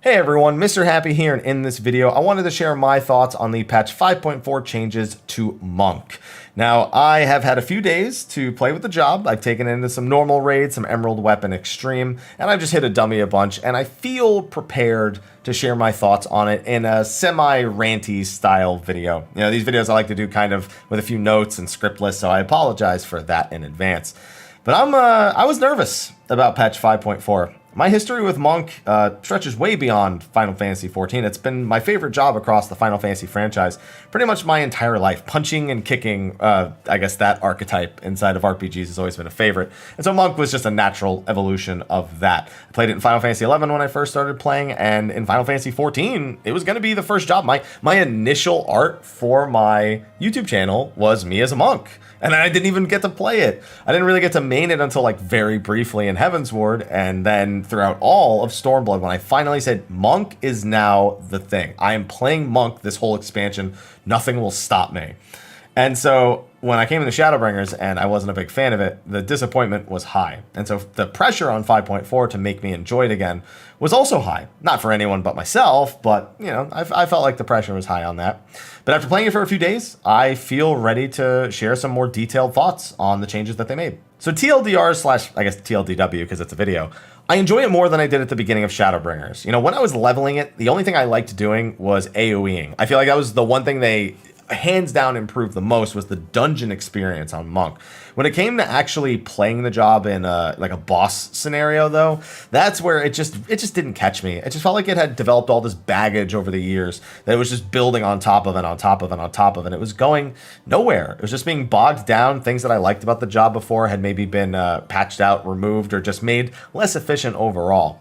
Hey everyone, Mr. Happy here, and in this video, I wanted to share my thoughts on the patch 5.4 changes to Monk. Now, I have had a few days to play with the job. I've taken it into some normal raids, some Emerald Weapon Extreme, and I've just hit a dummy a bunch, and I feel prepared to share my thoughts on it in a semi-ranty style video. You know, these videos I like to do kind of with a few notes and script lists, so I apologize for that in advance. But I was nervous about patch 5.4. My history with Monk stretches way beyond Final Fantasy XIV. It's been my favorite job across the Final Fantasy franchise pretty much my entire life. Punching and kicking, I guess that archetype inside of RPGs has always been a favorite. And so Monk was just a natural evolution of that. I played it in Final Fantasy XI when I first started playing, and in Final Fantasy XIV, it was going to be the first job. My initial art for my YouTube channel was me as a monk. And I didn't even get to play it. I didn't really get to main it until like very briefly in Heavensward, and then throughout all of Stormblood when I finally said Monk is now the thing. I am playing Monk this whole expansion. Nothing will stop me. And so when I came into Shadowbringers and I wasn't a big fan of it, the disappointment was high. And so the pressure on 5.4 to make me enjoy it again was also high. Not for anyone but myself, but you know, I felt like the pressure was high on that. But after playing it for a few days, I feel ready to share some more detailed thoughts on the changes that they made. So TLDR / I guess TLDW because it's a video, I enjoy it more than I did at the beginning of Shadowbringers. You know, when I was leveling it, the only thing I liked doing was AoEing. I feel like that was the one thing they hands down improved the most was the dungeon experience on Monk. When it came to actually playing the job in like a boss scenario though, that's where it just didn't catch me. It just felt like it had developed all this baggage over the years that it was just building on top of it, on top of it, on top of it. It was going nowhere. It was just being bogged down. Things that I liked about the job before had maybe been patched out, removed, or just made less efficient overall.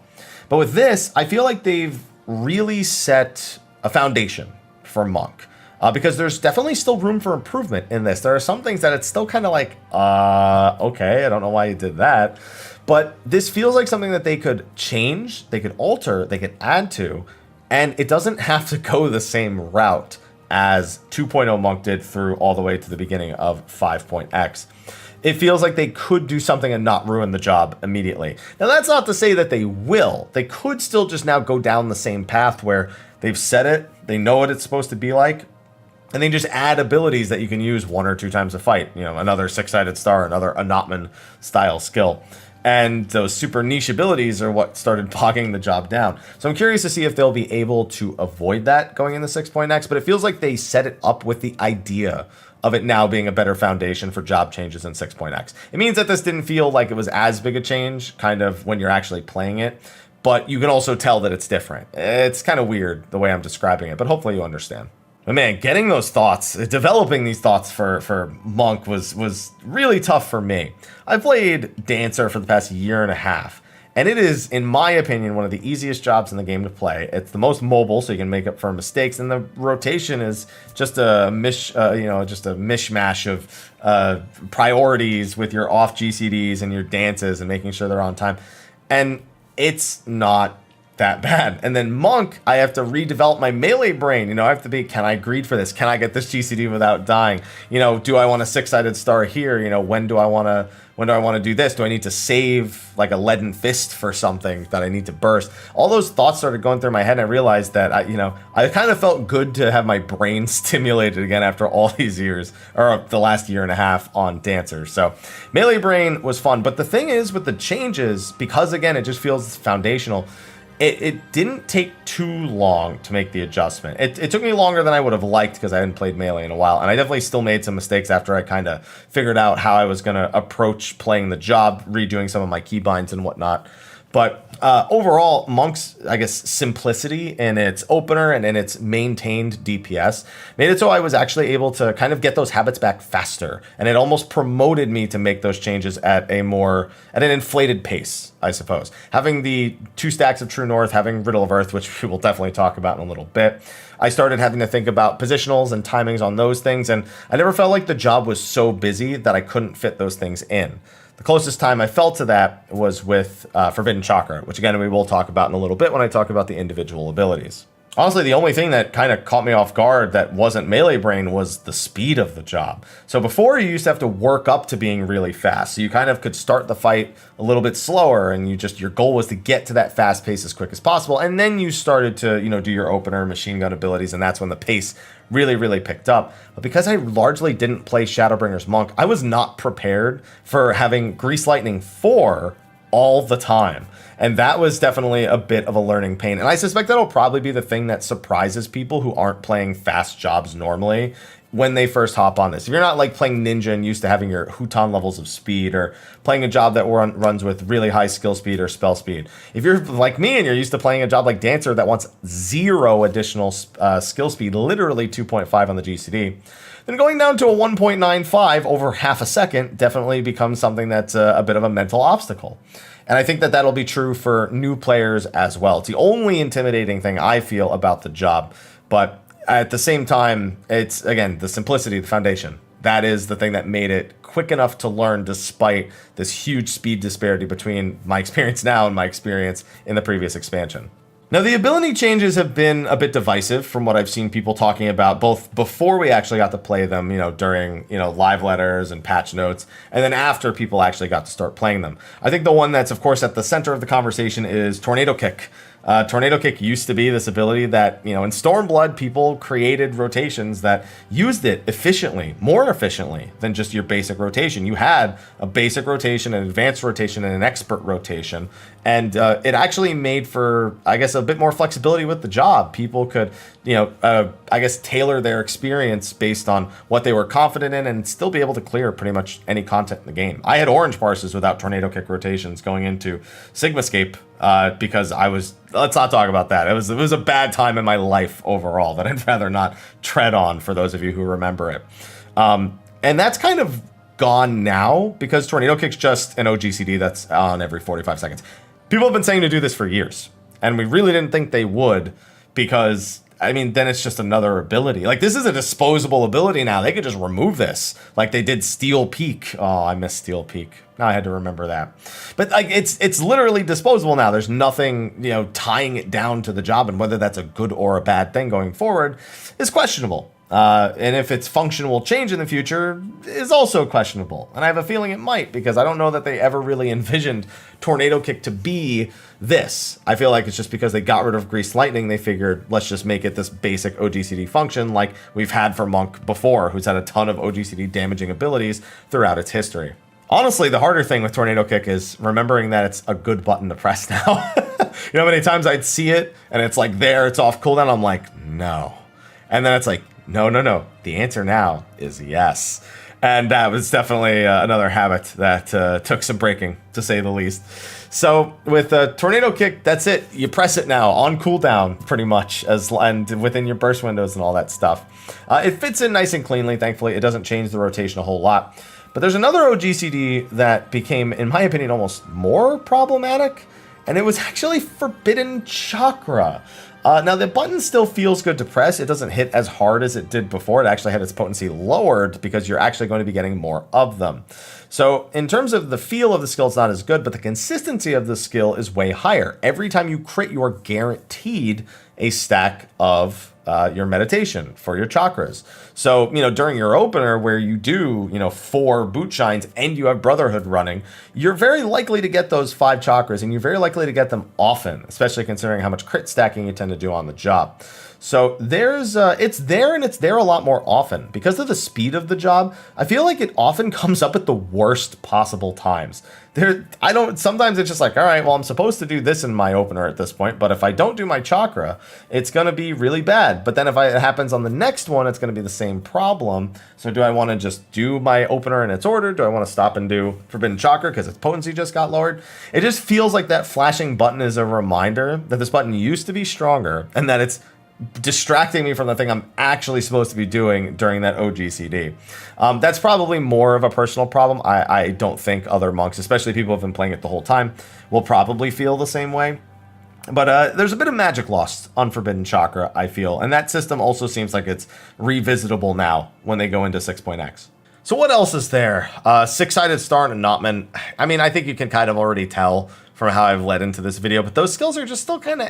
But with this, I feel like they've really set a foundation for Monk. Because there's definitely still room for improvement in this. There are some things that it's still kind of like, okay, I don't know why you did that. But this feels like something that they could change, they could alter, they could add to, and it doesn't have to go the same route as 2.0 Monk did through all the way to the beginning of 5.x. It feels like they could do something and not ruin the job immediately. Now, that's not to say that they will. They could still just now go down the same path where they've set it, they know what it's supposed to be like, and then just add abilities that you can use 1 or 2 times a fight. You know, another 6-sided star, another Anatman style skill. And those super niche abilities are what started bogging the job down. So I'm curious to see if they'll be able to avoid that going into 6.x, but it feels like they set it up with the idea of it now being a better foundation for job changes in 6.x. It means that this didn't feel like it was as big a change, kind of when you're actually playing it, but you can also tell that it's different. It's kind of weird the way I'm describing it, but hopefully you understand. But man, getting those thoughts, developing these thoughts for Monk was really tough for me. I played Dancer for the past year and a half, and it is, in my opinion, one of the easiest jobs in the game to play. It's the most mobile, so you can make up for mistakes, and the rotation is just a mishmash of priorities with your off GCDs and your dances and making sure they're on time. And it's not that bad. And then Monk, I have to redevelop my melee brain. You know, I have to be, can I greed for this? Can I get this GCD without dying? You know, do I want a 6-sided star here? You know, when do I want to do this? Do I need to save like a leaden fist for something that I need to burst? All those thoughts started going through my head, and I realized that I kind of felt good to have my brain stimulated again after all these years, or the last year and a half on Dancer. So melee brain was fun. But the thing is with the changes, because again, it just feels foundational, it didn't take too long to make the adjustment. It took me longer than I would have liked because I hadn't played Melee in a while, and I definitely still made some mistakes after I kind of figured out how I was going to approach playing the job, redoing some of my keybinds and whatnot. But overall, Monk's, I guess, simplicity in its opener and in its maintained DPS made it so I was actually able to kind of get those habits back faster. And it almost promoted me to make those changes at an inflated pace, I suppose. Having the 2 stacks of True North, having Riddle of Earth, which we will definitely talk about in a little bit, I started having to think about positionals and timings on those things. And I never felt like the job was so busy that I couldn't fit those things in. The closest time I felt to that was with Forbidden Chakra, which again we will talk about in a little bit when I talk about the individual abilities. Honestly, the only thing that kind of caught me off guard that wasn't melee brain was the speed of the job. So before, you used to have to work up to being really fast. So you kind of could start the fight a little bit slower, and your goal was to get to that fast pace as quick as possible. And then you started to, do your opener machine gun abilities, and that's when the pace really, really picked up. But because I largely didn't play Shadowbringer's Monk, I was not prepared for having Grease Lightning 4 all the time. And that was definitely a bit of a learning pain. And I suspect that'll probably be the thing that surprises people who aren't playing fast jobs normally when they first hop on this. If you're not like playing Ninja and used to having your Huton levels of speed, or playing a job that runs with really high skill speed or spell speed. If you're like me and you're used to playing a job like Dancer that wants 0 additional skill speed, literally 2.5 on the GCD, then going down to a 1.95 over half a second definitely becomes something that's a bit of a mental obstacle. And I think that that'll be true for new players as well. It's the only intimidating thing I feel about the job. But at the same time, it's, again, the simplicity, the foundation. That is the thing that made it quick enough to learn despite this huge speed disparity between my experience now and my experience in the previous expansion. Now, the ability changes have been a bit divisive from what I've seen people talking about, both before we actually got to play them, during, live letters and patch notes, and then after people actually got to start playing them. I think the one that's, of course, at the center of the conversation is Tornado Kick. Tornado Kick used to be this ability that, in Stormblood, people created rotations that used it efficiently, more efficiently than just your basic rotation. You had a basic rotation, an advanced rotation, and an expert rotation. And it actually made for, I guess, a bit more flexibility with the job. People could, tailor their experience based on what they were confident in and still be able to clear pretty much any content in the game. I had orange parses without Tornado Kick rotations going into Sigmascape because let's not talk about that. It was a bad time in my life overall that I'd rather not tread on, for those of you who remember it. And that's kind of gone now because Tornado Kick's just an OGCD that's on every 45 seconds. People have been saying to do this for years, and we really didn't think they would because, then it's just another ability. Like, this is a disposable ability now. They could just remove this like they did Steel Peak. Oh, I miss Steel Peak. Now I had to remember that. But it's literally disposable now. There's nothing, tying it down to the job, and whether that's a good or a bad thing going forward is questionable. And if its function will change in the future is also questionable. And I have a feeling it might, because I don't know that they ever really envisioned Tornado Kick to be this. I feel like it's just because they got rid of Grease Lightning, they figured, let's just make it this basic OGCD function like we've had for Monk before, who's had a ton of OGCD damaging abilities throughout its history. Honestly, the harder thing with Tornado Kick is remembering that it's a good button to press now. You know how many times I'd see it and it's like there, it's off cooldown, I'm like, no. And then it's like, no. The answer now is yes. And that was definitely another habit that took some breaking, to say the least. So with Tornado Kick, that's it. You press it now on cooldown, pretty much, and within your burst windows and all that stuff. It fits in nice and cleanly, thankfully. It doesn't change the rotation a whole lot. But there's another OGCD that became, in my opinion, almost more problematic, and it was actually Forbidden Chakra. Now, the button still feels good to press. It doesn't hit as hard as it did before. It actually had its potency lowered because you're actually going to be getting more of them. So in terms of the feel of the skill, it's not as good, but the consistency of the skill is way higher. Every time you crit, you are guaranteed a stack of your meditation for your chakras. So, during your opener where you do, 4 boot shines and you have Brotherhood running, you're very likely to get those 5 chakras, and you're very likely to get them often, especially considering how much crit stacking you tend to do on the job. So there's, it's there, and it's there a lot more often. Because of the speed of the job, I feel like it often comes up at the worst possible times. Sometimes it's just like, all right, well, I'm supposed to do this in my opener at this point, but if I don't do my chakra, it's going to be really bad. But then if it happens on the next one, it's going to be the same problem. So do I want to just do my opener in its order? Do I want to stop and do Forbidden Chakra because its potency just got lowered? It just feels like that flashing button is a reminder that this button used to be stronger and that it's distracting me from the thing I'm actually supposed to be doing during that OGCD. That's probably more of a personal problem. I don't think other monks, especially people who have been playing it the whole time, will probably feel the same way. But there's a bit of magic lost on Forbidden Chakra, I feel. And that system also seems like it's revisitable now when they go into 6.x. So what else is there? Six-sided star and Knotman. I think you can kind of already tell from how I've led into this video, but those skills are just still kind of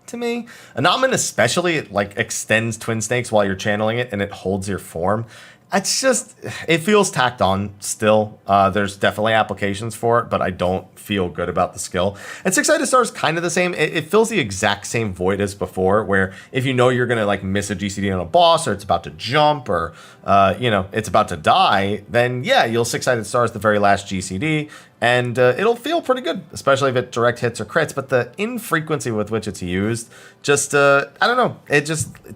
to me. Anamin especially, like, extends Twin Snakes while you're channeling it, and it holds your form. It's just, it feels tacked on still. There's definitely applications for it, but I don't feel good about the skill. And Six-Sided Star is kind of the same. It fills the exact same void as before, where if you know you're going to like miss a GCD on a boss, or it's about to jump, or, it's about to die, then yeah, you'll Six-Sided Star as the very last GCD, and it'll feel pretty good, especially if it direct hits or crits. But the infrequency with which it's used, just, I don't know, it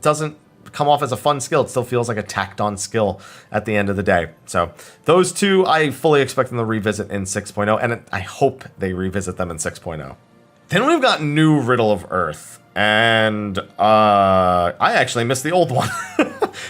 doesn't come off as a fun skill. It still feels like a tacked on skill at the end of the day. So those two, I fully expect them to revisit in 6.0, and I hope they revisit them in 6.0. Then we've got new Riddle of Earth, and I actually missed the old one.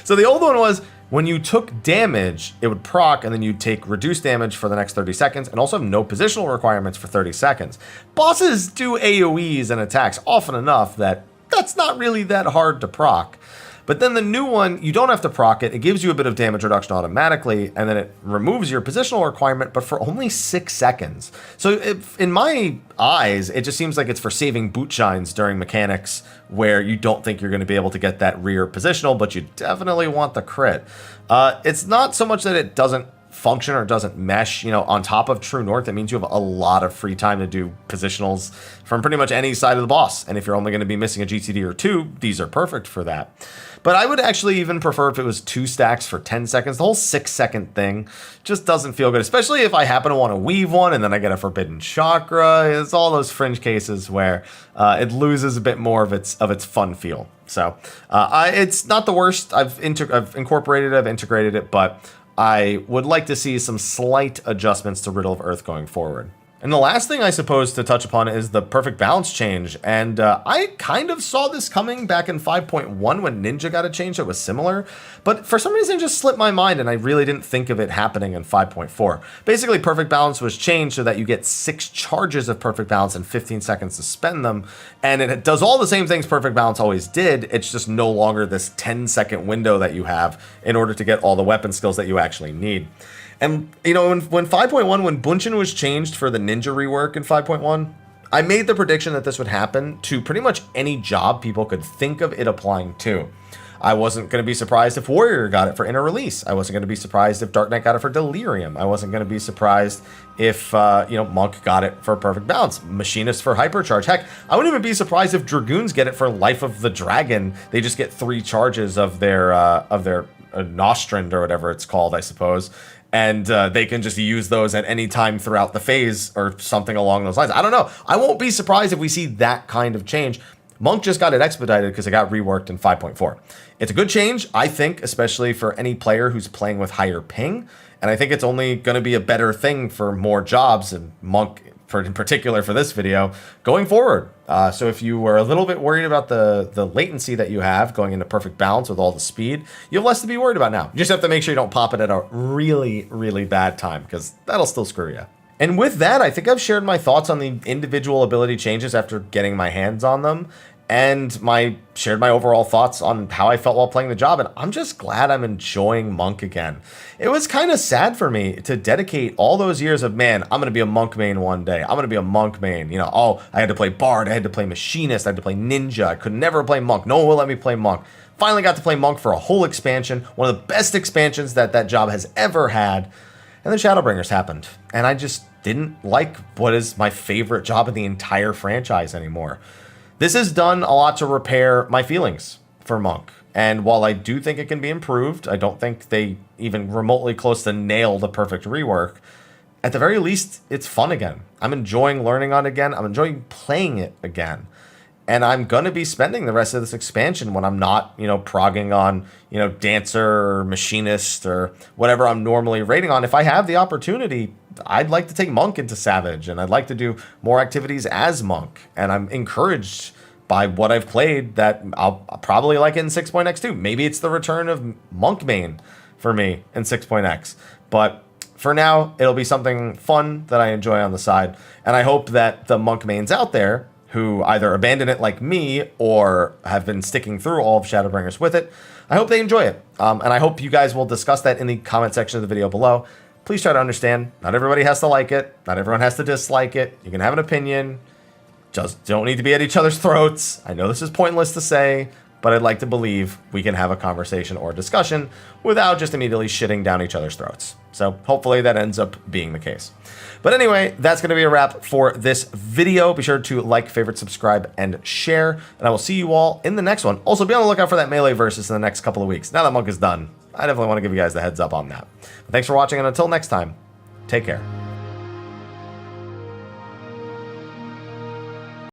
So the old one was when you took damage, it would proc, and then you'd take reduced damage for the next 30 seconds, and also have no positional requirements for 30 seconds. Bosses do AoEs and attacks often enough that that's not really that hard to proc. But then the new one, you don't have to proc it. It gives you a bit of damage reduction automatically, and then it removes your positional requirement, but for only 6 seconds. So in my eyes, it just seems like it's for saving boot shines during mechanics where you don't think you're going to be able to get that rear positional, but you definitely want the crit. It's not so much that it doesn't function or doesn't mesh. On top of True North, it means you have a lot of free time to do positionals from pretty much any side of the boss. And if you're only going to be missing a GCD or two, these are perfect for that. But I would actually even prefer if it was 2 stacks for 10 seconds. The whole 6-second thing just doesn't feel good, especially if I happen to want to weave one and then I get a Forbidden Chakra. It's all those fringe cases where it loses a bit more of its fun feel. So it's not the worst. I've incorporated it, I've integrated it, but I would like to see some slight adjustments to Riddle of Earth going forward. And the last thing I suppose to touch upon is the perfect balance change. And I kind of saw this coming back in 5.1 when Ninja got a change that was similar. But for some reason it just slipped my mind and I really didn't think of it happening in 5.4. Basically, perfect balance was changed so that you get 6 charges of perfect balance and 15 seconds to spend them. And it does all the same things perfect balance always did. It's just no longer this 10-second window that you have in order to get all the weapon skills that you actually need. And, when 5.1, when Bunshin was changed for the ninja rework in 5.1, I made the prediction that this would happen to pretty much any job people could think of it applying to. I wasn't going to be surprised if Warrior got it for Inner Release. I wasn't going to be surprised if Dark Knight got it for Delirium. I wasn't going to be surprised if, Monk got it for Perfect Balance. Machinist for Hypercharge. Heck, I wouldn't even be surprised if Dragoons get it for Life of the Dragon. They just get 3 charges of their Nostrand or whatever it's called, I suppose. And they can just use those at any time throughout the phase or something along those lines. I don't know. I won't be surprised if we see that kind of change. Monk just got it expedited because it got reworked in 5.4. It's a good change, I think, especially for any player who's playing with higher ping. And I think it's only going to be a better thing for more jobs, and Monk in particular for this video, going forward. So if you were a little bit worried about the latency that you have going into perfect balance with all the speed, you have less to be worried about now. You just have to make sure you don't pop it at a really, really bad time, because that'll still screw you. And with that, I think I've shared my thoughts on the individual ability changes after getting my hands on them, and shared my overall thoughts on how I felt while playing the job, and I'm just glad I'm enjoying Monk again. It was kind of sad for me to dedicate all those years of, man, I'm going to be a Monk main one day. I'm going to be a Monk main. I had to play Bard, I had to play Machinist, I had to play Ninja. I could never play Monk. No one will let me play Monk. Finally got to play Monk for a whole expansion, one of the best expansions that job has ever had. And then Shadowbringers happened, and I just didn't like what is my favorite job in the entire franchise anymore. This has done a lot to repair my feelings for Monk. And while I do think it can be improved, I don't think they even remotely close to nail the perfect rework. At the very least, it's fun again. I'm enjoying learning on it again. I'm enjoying playing it again. And I'm going to be spending the rest of this expansion when I'm not, progging on, Dancer or Machinist or whatever I'm normally rating on. If I have the opportunity, I'd like to take Monk into Savage, and I'd like to do more activities as Monk. And I'm encouraged by what I've played that I'll probably like it in 6.x too. Maybe it's the return of Monk main for me in 6.x. But for now, it'll be something fun that I enjoy on the side. And I hope that the Monk mains out there who either abandon it like me or have been sticking through all of Shadowbringers with it, I hope they enjoy it. And I hope you guys will discuss that in the comment section of the video below. Please try to understand, not everybody has to like it. Not everyone has to dislike it. You can have an opinion. just don't need to be at each other's throats. I know this is pointless to say, but I'd like to believe we can have a conversation or a discussion without just immediately shitting down each other's throats. So hopefully that ends up being the case. But anyway, that's going to be a wrap for this video. Be sure to like, favorite, subscribe, and share. And I will see you all in the next one. Also, be on the lookout for that Melee Versus in the next couple of weeks. Now that Monk is done, I definitely want to give you guys the heads up on that. But thanks for watching, and until next time, take care.